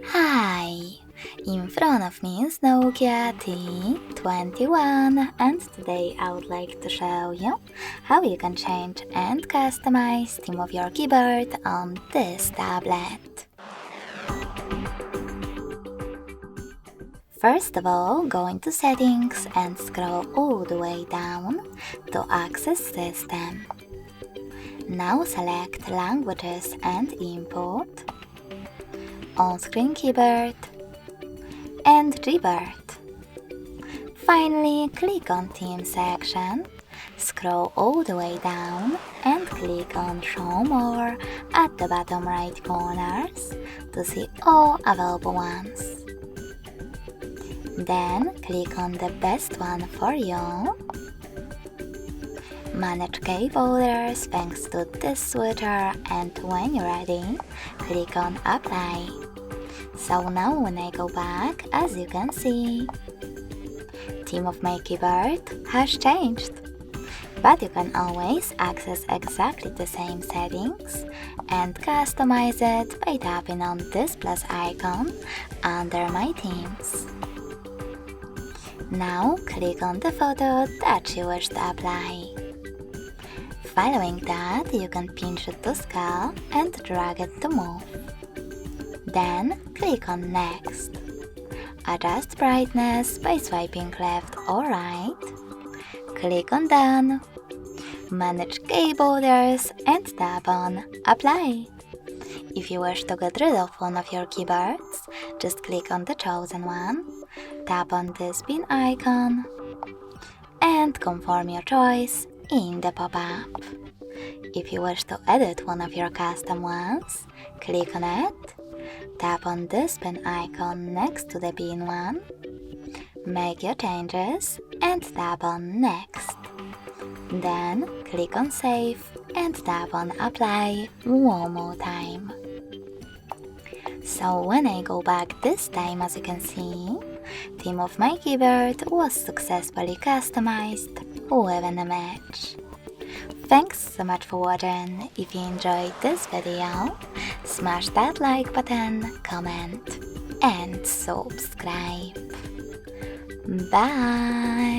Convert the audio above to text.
Hi! In front of me is NOKIA T21 and today I would like to show you how you can change and customize the theme of your keyboard on this tablet. First of all, go into Settings and scroll all the way down to Access System. Now select Languages and Input, On-Screen Keyboard, and Rebirth. Finally, click on Theme section, scroll all the way down and click on Show More at the bottom right corners to see all available ones. Then click on the best one for you. Manage keyboarders thanks to this switcher, and when you're ready, click on Apply. So now when I go back, as you can see, theme of my keyboard has changed. But you can always access exactly the same settings and customize it by tapping on this plus icon under my themes. Now click on the photo that you wish to apply. Following that, you can pinch it to scale and drag it to move. Then click on Next. Adjust brightness by swiping left or right. Click on Done. Manage keyboarders and tap on Apply. If you wish to get rid of one of your keyboards, just click on the chosen one, tap on this pin icon, and confirm your choice in the pop-up. If you wish to edit one of your custom ones, click on it, tap on this pin icon next to the pin one, make your changes and tap on Next. Then click on Save and tap on Apply one more time. So when I go back this time, as you can see, theme of my keyboard was successfully customized with an image. Thanks so much for watching. If you enjoyed this video, smash that like button, comment and subscribe. Bye!